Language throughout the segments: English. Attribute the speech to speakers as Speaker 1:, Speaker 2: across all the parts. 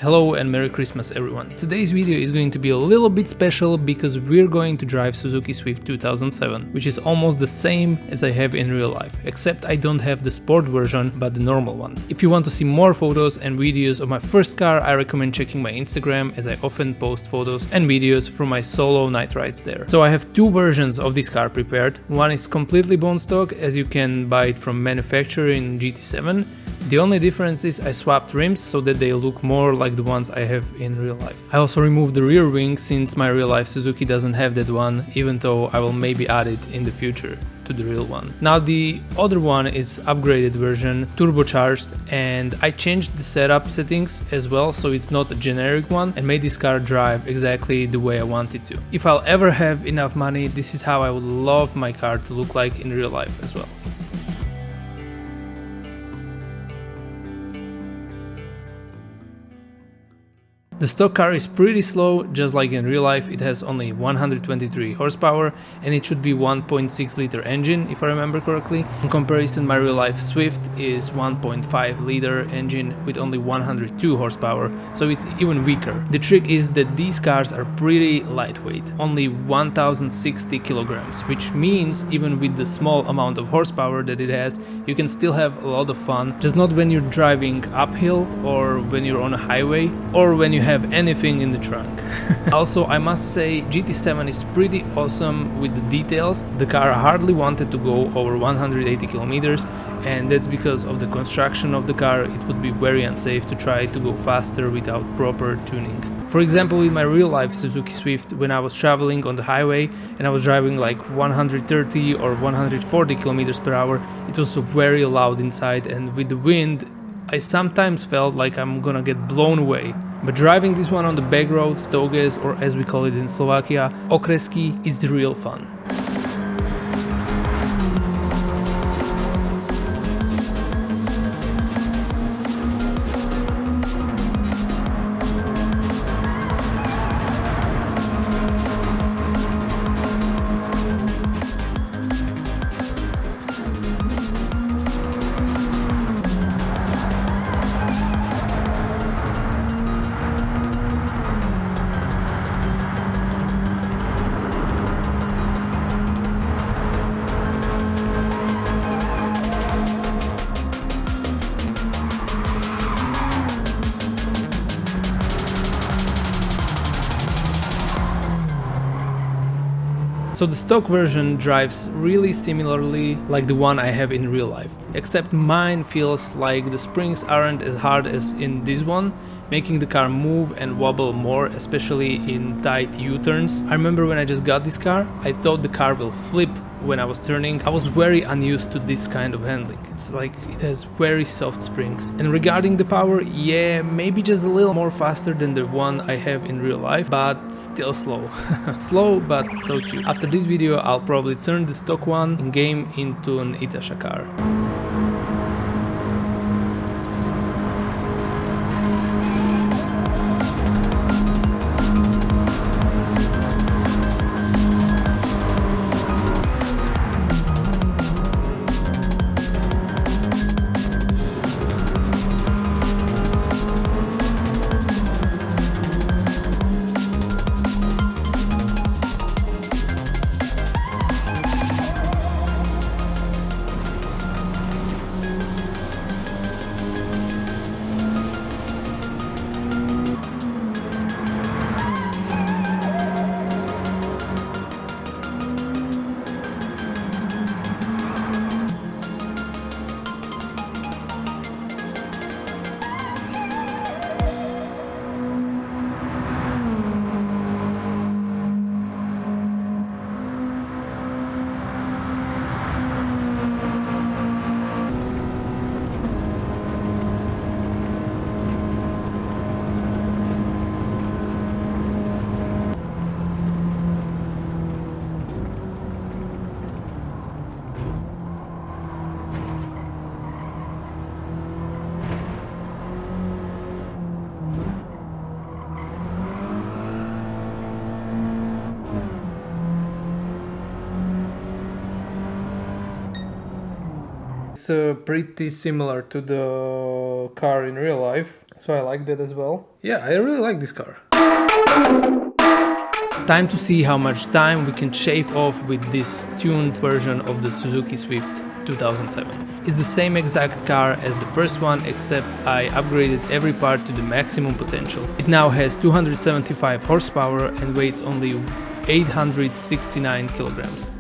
Speaker 1: Hello and Merry Christmas everyone. Today's video is going to be a little bit special because we're going to drive Suzuki Swift 2007, which is almost the same as I have in real life, except I don't have the sport version but the normal one. If you want to see more photos and videos of my first car, I recommend checking my Instagram, as I often post photos and videos from my solo night rides there. So I have two versions of this car prepared. One is completely bone stock, as you can buy it from manufacturer in GT7. The only difference is I swapped rims so that they look more like the ones I have in real life. I also removed the rear wing since my real life Suzuki doesn't have that one, even though I will maybe add it in the future to the real one. Now the other one is upgraded version, turbocharged, and I changed the setup settings as well, so it's not a generic one, and made this car drive exactly the way I want it to. If I'll ever have enough money, this is how I would love my car to look like in real life as well. The stock car is pretty slow, just like in real life. It has only 123 horsepower and it should be 1.6 liter engine if I remember correctly. In comparison, my real life Swift is 1.5 liter engine with only 102 horsepower, so it's even weaker. The trick is that these cars are pretty lightweight, only 1060 kilograms, which means even with the small amount of horsepower that it has, you can still have a lot of fun, just not when you're driving uphill or when you're on a highway or when you have anything in the trunk. Also, I must say GT7 is pretty awesome with the details. The car hardly wanted to go over 180 kilometers, and that's because of the construction of the car. It would be very unsafe to try to go faster without proper tuning. For example, with my real life Suzuki Swift, when I was traveling on the highway and I was driving like 130 or 140 kilometers per hour, it was very loud inside, and with the wind I sometimes felt like I'm gonna get blown away. But driving this one on the back roads, Stoges, or as we call it in Slovakia, okresky, is real fun. So the stock version drives really similarly like the one I have in real life, except mine feels like the springs aren't as hard as in this one, making the car move and wobble more, especially in tight U-turns. I remember when I just got this car, I thought the car will flip when I was turning. I was very unused to this kind of handling. It's like it has very soft springs. And regarding the power, yeah, maybe just a little more faster than the one I have in real life, but still slow. Slow but so cute. After this video, I'll probably turn the stock one in game into an Itasha car. It's pretty similar to the car in real life. So I like that as well. Yeah, I really like this car. Time to see how much time we can shave off with this tuned version of the Suzuki Swift 2007. It's the same exact car as the first one, except I upgraded every part to the maximum potential. It now has 275 horsepower and weighs only 869 kilograms.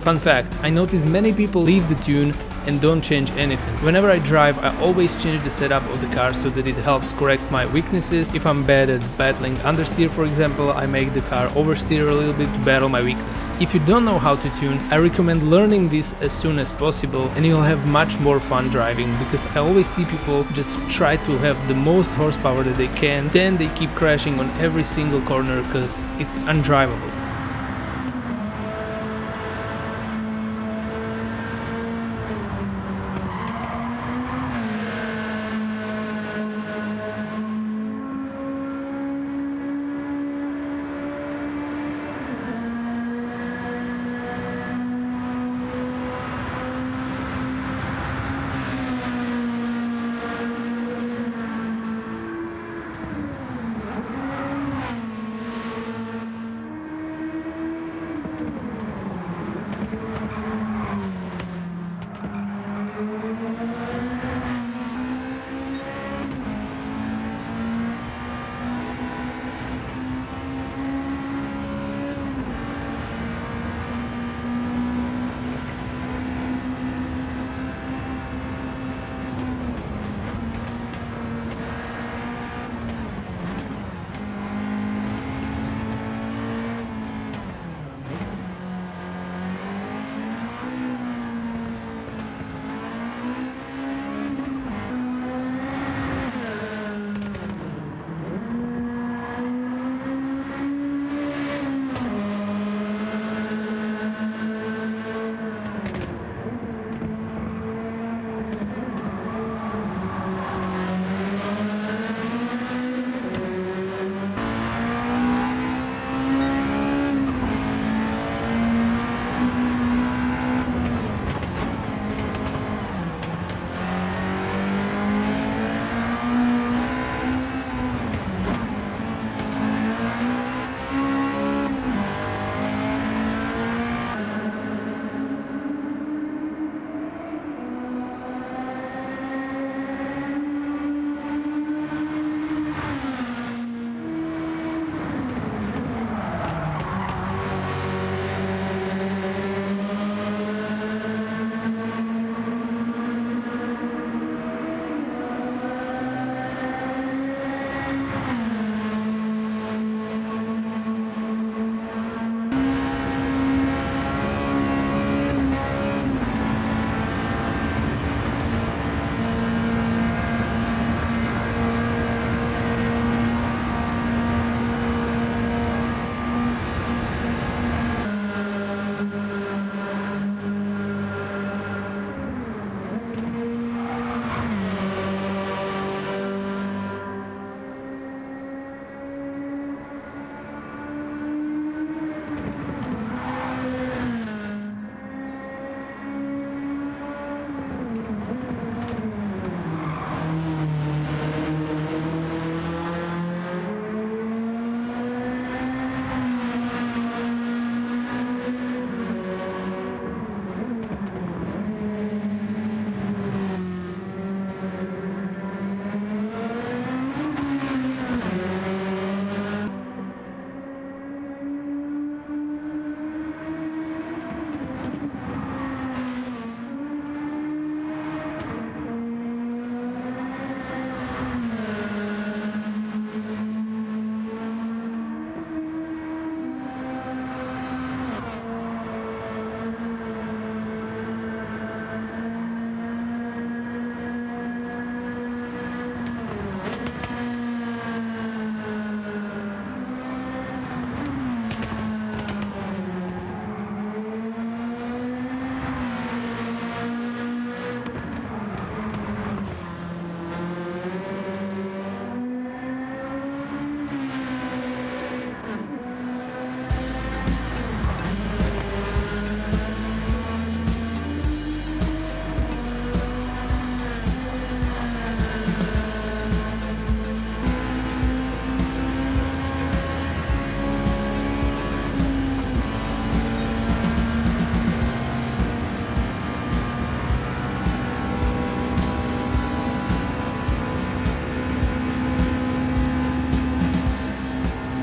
Speaker 1: Fun fact, I notice many people leave the tune and don't change anything. Whenever I drive, I always change the setup of the car so that it helps correct my weaknesses. If I'm bad at battling understeer, for example, I make the car oversteer a little bit to battle my weakness. If you don't know how to tune, I recommend learning this as soon as possible and you'll have much more fun driving, because I always see people just try to have the most horsepower that they can, then they keep crashing on every single corner because it's undrivable.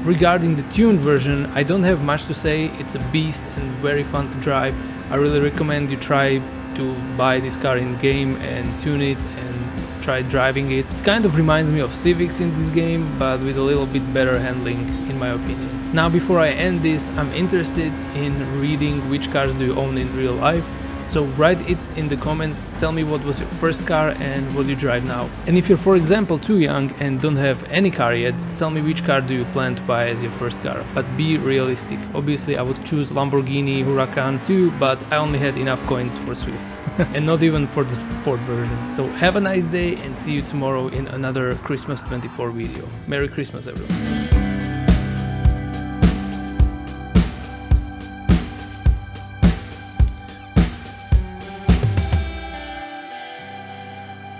Speaker 1: Regarding the tuned version, I don't have much to say. It's a beast and very fun to drive. I really recommend you try to buy this car in game and tune it and try driving it. It kind of reminds me of Civics in this game, but with a little bit better handling in my opinion. Now before I end this, I'm interested in reading which cars do you own in real life. So write it in the comments, tell me what was your first car and what you drive now. And if you're for example too young and don't have any car yet, tell me which car do you plan to buy as your first car. But be realistic. Obviously I would choose Lamborghini Huracan too, but I only had enough coins for Swift. And not even for the sport version. So have a nice day and see you tomorrow in another Christmas 24 video. Merry Christmas everyone.